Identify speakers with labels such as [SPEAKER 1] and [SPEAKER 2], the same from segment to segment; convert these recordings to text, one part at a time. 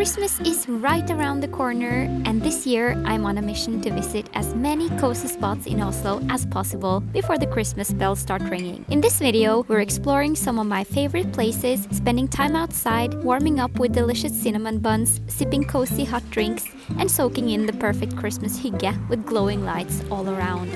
[SPEAKER 1] Christmas is right around the corner, and this year I'm on a mission to visit as many cozy spots in Oslo as possible before the Christmas bells start ringing. In this video, we're exploring some of my favorite places, spending time outside, warming up with delicious cinnamon buns, sipping cozy hot drinks, and soaking in the perfect Christmas hygge with glowing lights all around.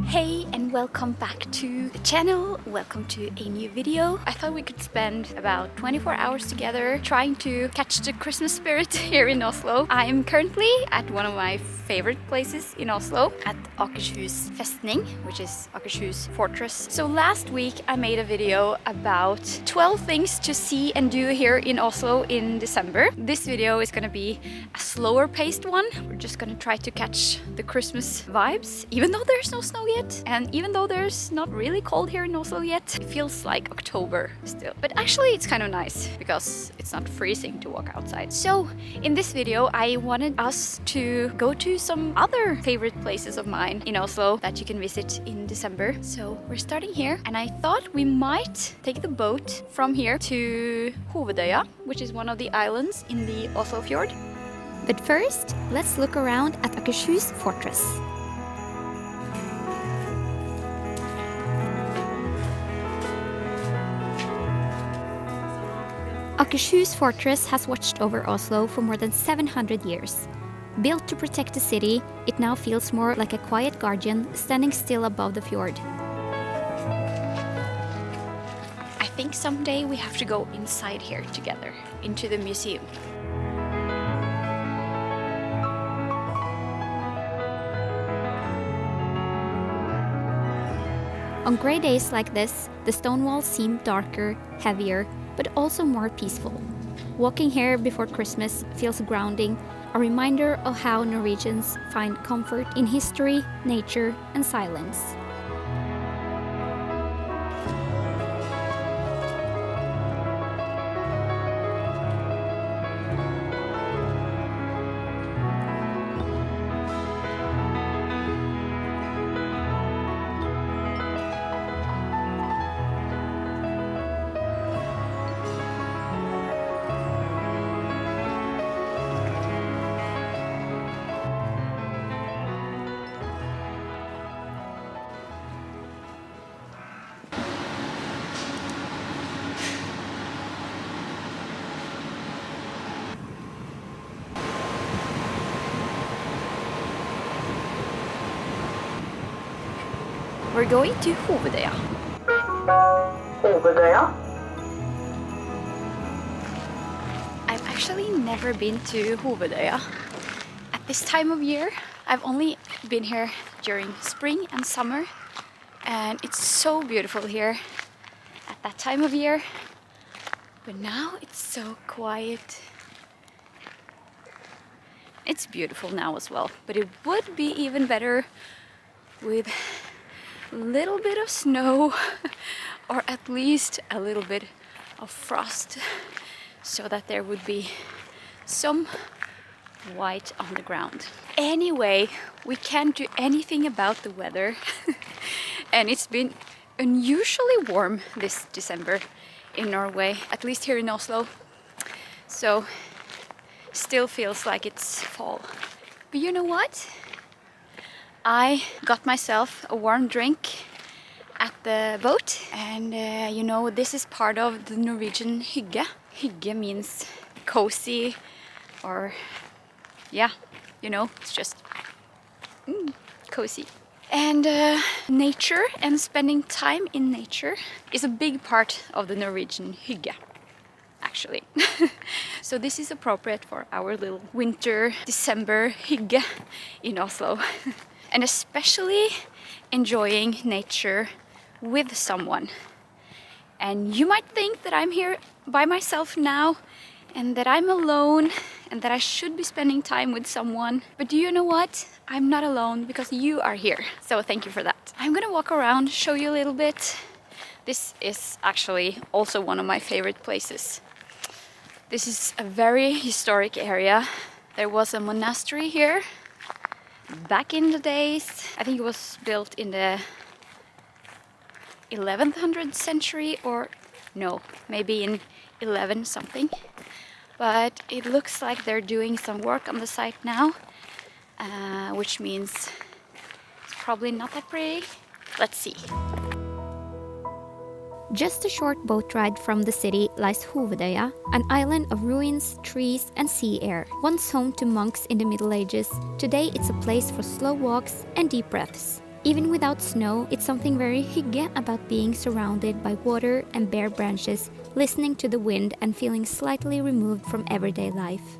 [SPEAKER 1] Hey, and welcome back to the channel. Welcome to a new video. I thought we could spend about 24 hours together trying to catch the Christmas spirit here in Oslo. I am currently at one of my favorite places in Oslo, at Akershus Festning, which is Akershus Fortress. So last week I made a video about 12 things to see and do here in Oslo in December. This video is gonna be a slower paced one. We're just gonna try to catch the Christmas vibes, even though there's no snow yet. And even though there's not really cold here in Oslo yet, it feels like October still. But actually it's kind of nice because it's not freezing to walk outside. So in this video I wanted us to go to some other favorite places of mine in Oslo that you can visit in December. So we're starting here, and I thought we might take the boat from here to Hovedøya, which is one of the islands in the Oslo fjord. But first, let's look around at Akershus Fortress. Akershus Fortress has watched over Oslo for more than 700 years. Built to protect the city, it now feels more like a quiet guardian standing still above the fjord. I think someday we have to go inside here together, into the museum. On grey days like this, the stone walls seem darker, heavier, but also more peaceful. Walking here before Christmas feels grounding, a reminder of how Norwegians find comfort in history, nature, and silence. We're going to Hovedøya.
[SPEAKER 2] Hovedøya?
[SPEAKER 1] I've actually never been to Hovedøya at this time of year. I've only been here during spring and summer, and it's so beautiful here at that time of year. But now it's so quiet. It's beautiful now as well, but it would be even better with a little bit of snow or at least a little bit of frost, so that there would be some white on the ground. Anyway, we can't do anything about the weather and it's been unusually warm this December in Norway, at least here in Oslo. So still feels like it's fall. But you know what? I got myself a warm drink at the boat, and you know, this is part of the Norwegian hygge. Hygge means cozy, or yeah, you know, it's just cozy. And nature and spending time in nature is a big part of the Norwegian hygge, actually. So this is appropriate for our little winter December hygge in Oslo. And especially enjoying nature with someone. And you might think that I'm here by myself now, and that I'm alone, and that I should be spending time with someone. But do you know what? I'm not alone, because you are here. So thank you for that. I'm gonna walk around, show you a little bit. This is actually also one of my favorite places. This is a very historic area. There was a monastery here back in the days. I think it was built in the 1100th century, or no, maybe in 11 something. But it looks like they're doing some work on the site now, which means it's probably not that pretty. Let's see.
[SPEAKER 2] Just a short boat ride from the city lies Hovedøya, an island of ruins, trees and sea air. Once home to monks in the Middle Ages, today it's a place for slow walks and deep breaths. Even without snow, it's something very hygge about being surrounded by water and bare branches, listening to the wind and feeling slightly removed from everyday life.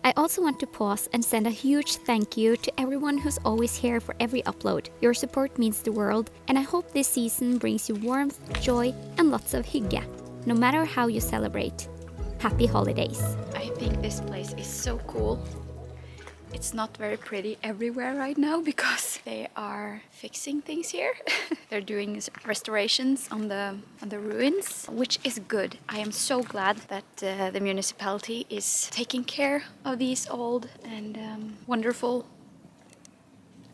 [SPEAKER 2] I also want to pause and send a huge thank you to everyone who's always here for every upload. Your support means the world, and I hope this season brings you warmth, joy, and lots of hygge, no matter how you celebrate. Happy holidays!
[SPEAKER 1] I think this place is so cool. It's not very pretty everywhere right now because they are fixing things here. They're doing restorations on the ruins, which is good. I am so glad that the municipality is taking care of these old and wonderful.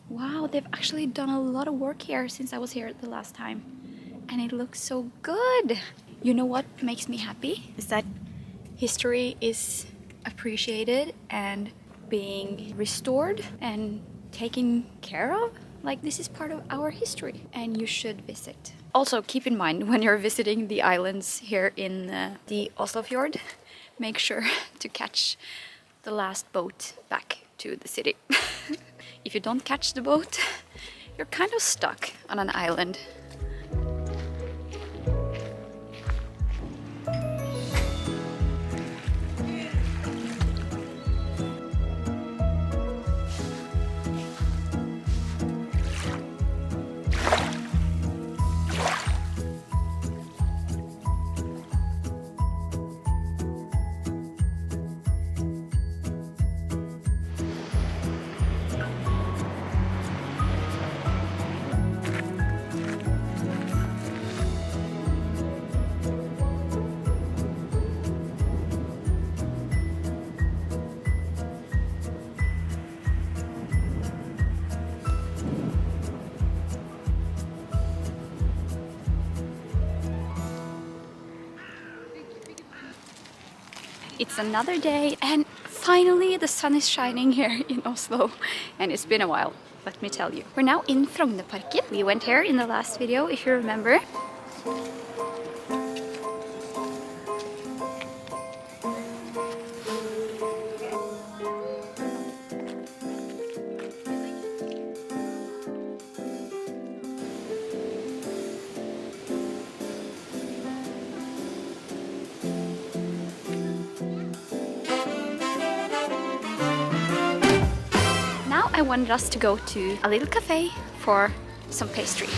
[SPEAKER 1] Wow, they've actually done a lot of work here since I was here the last time. And it looks so good. You know what makes me happy? Is that history is appreciated and being restored and taken care of. Like, this is part of our history and you should visit. Also, keep in mind when you're visiting the islands here in the Oslo Fjord, make sure to catch the last boat back to the city. If you don't catch the boat, you're kind of stuck on an island. It's another day and finally the sun is shining here in Oslo, and it's been a while, let me tell you. We're now in Frognerparken. We went here in the last video, if you remember. I wanted us to go to a little cafe for some pastry.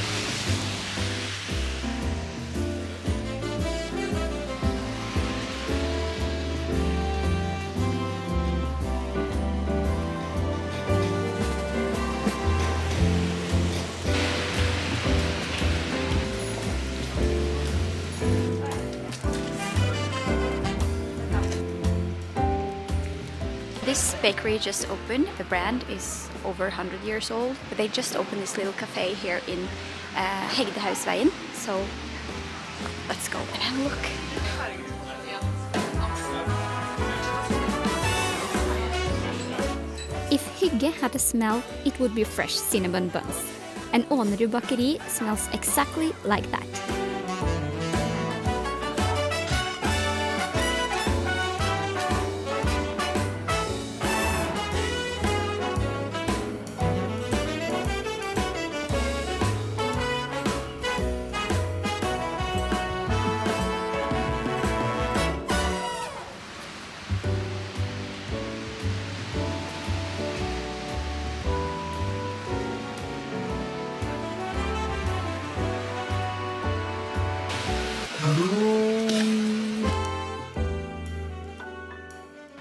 [SPEAKER 1] This bakery just opened. The brand is over 100 years old, but they just opened this little cafe here in Hygge. So let's go and have a look.
[SPEAKER 2] If Hygge had a smell, it would be fresh cinnamon buns. And Aanerud Bakeri smells exactly like that.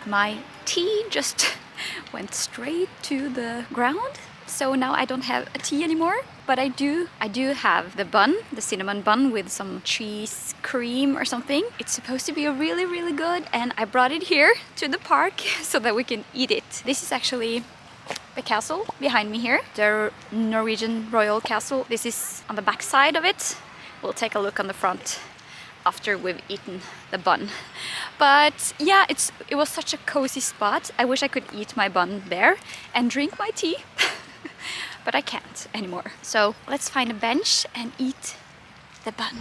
[SPEAKER 1] My tea just went straight to the ground, so now I don't have a tea anymore. But I do have the bun, the cinnamon bun with some cheese cream or something. It's supposed to be really, really good, and I brought it here to the park so that we can eat it. This is actually the castle behind me here, the Norwegian royal castle. This is on the back side of it. We'll take a look on the front after we've eaten the bun. But yeah, it was such a cozy spot. I wish I could eat my bun there and drink my tea, but I can't anymore. So let's find a bench and eat the bun.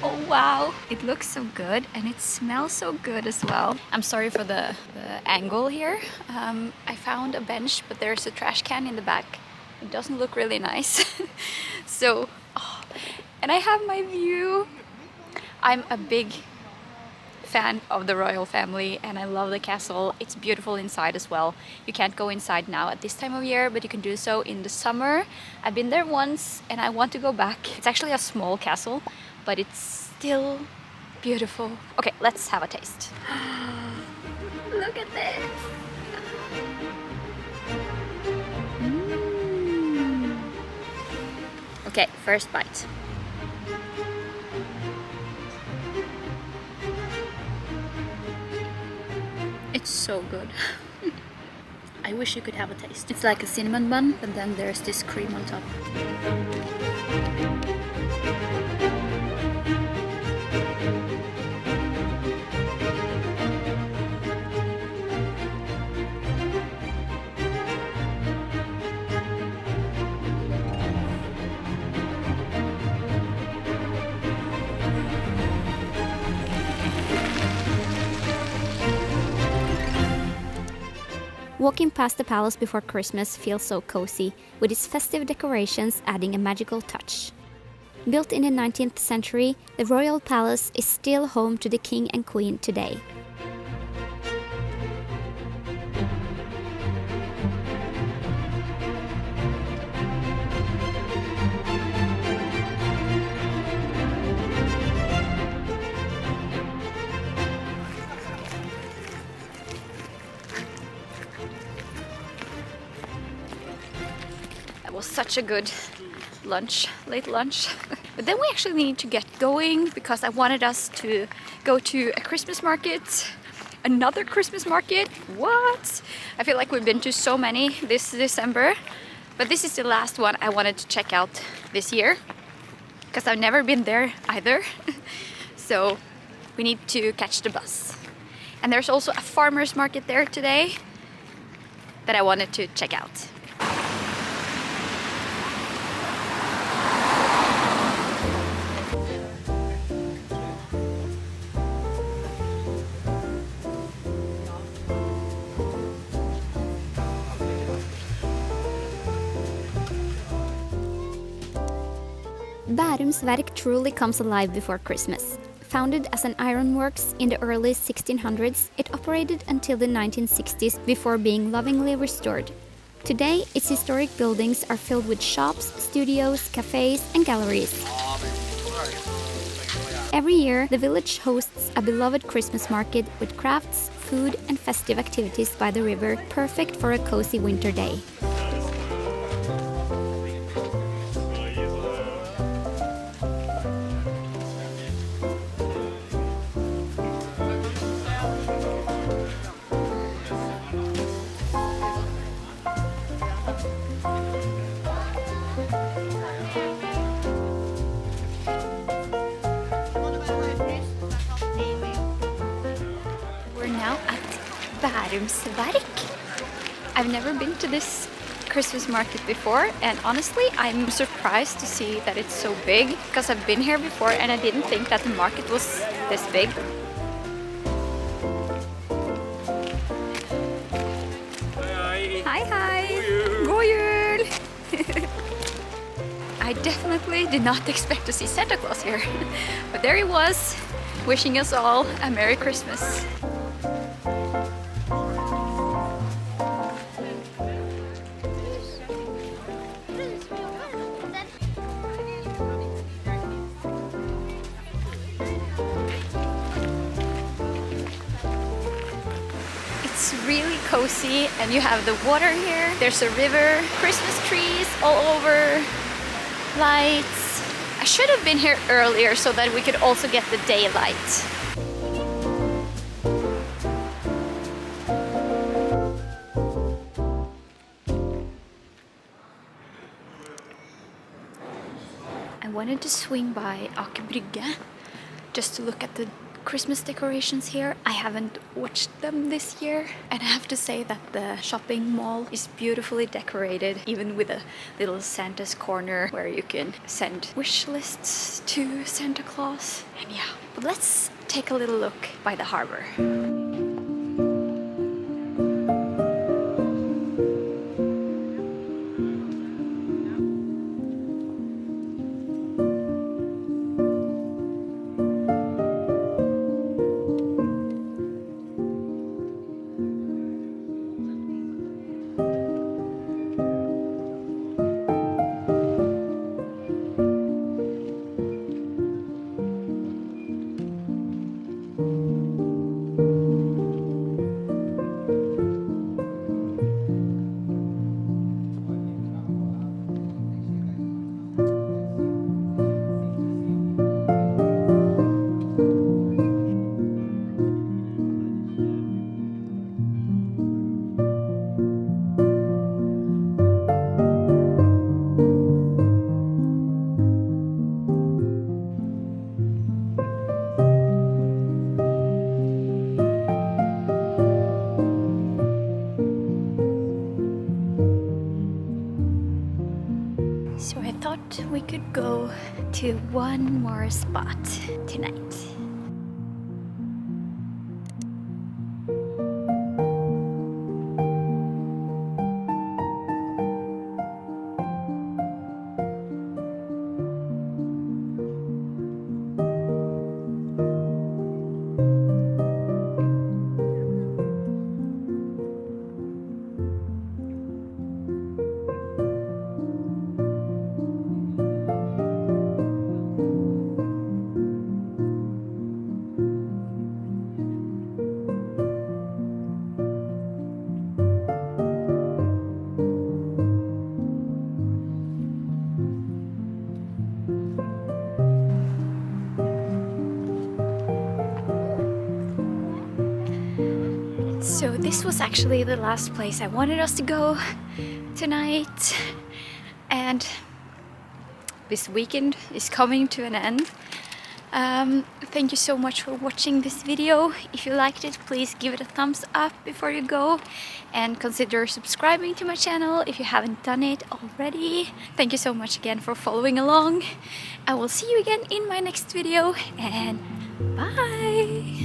[SPEAKER 1] Oh wow, it looks so good and it smells so good as well. I'm sorry for the angle here. I found a bench, but there's a trash can in the back. It doesn't look really nice. So, and I have my view. I'm a big fan of the royal family and I love the castle. It's beautiful inside as well. You can't go inside now at this time of year, but you can do so in the summer. I've been there once and I want to go back. It's actually a small castle, but it's still beautiful. Okay, let's have a taste. Look at this. Okay, first bite. It's so good. I wish you could have a taste. It's like a cinnamon bun, and then there's this cream on top.
[SPEAKER 2] Walking past the palace before Christmas feels so cozy, with its festive decorations adding a magical touch. Built in the 19th century, the royal palace is still home to the king and queen today.
[SPEAKER 1] Was such a good lunch, late lunch. But then we actually need to get going because I wanted us to go to a Christmas market, another Christmas market. What? I feel like we've been to so many this December, but this is the last one I wanted to check out this year because I've never been there either. So we need to catch the bus. And there's also a farmer's market there today that I wanted to check out.
[SPEAKER 2] Bærums Verk truly comes alive before Christmas. Founded as an ironworks in the early 1600s, it operated until the 1960s before being lovingly restored. Today, its historic buildings are filled with shops, studios, cafes, and galleries. Every year, the village hosts a beloved Christmas market with crafts, food, and festive activities by the river, perfect for a cozy winter day.
[SPEAKER 1] Bærums Verk. I've never been to this Christmas market before, and honestly I'm surprised to see that it's so big because I've been here before and I didn't think that the market was this big. Hi. God jul! I definitely did not expect to see Santa Claus here, but there he was, wishing us all a Merry Christmas. It's really cozy and you have the water here. There's a river, Christmas trees all over, lights. I should have been here earlier so that we could also get the daylight. I wanted to swing by Aker Brygge just to look at the Christmas decorations here. I haven't watched them this year, and I have to say that the shopping mall is beautifully decorated, even with a little Santa's corner where you can send wish lists to Santa Claus. And yeah, but let's take a little look by the harbor. So I thought we could go to one more spot tonight. So this was actually the last place I wanted us to go tonight, and this weekend is coming to an end. Thank you so much for watching this video. If you liked it, please give it a thumbs up before you go, and consider subscribing to my channel if you haven't done it already. Thank you so much again for following along. I will see you again in my next video, and bye!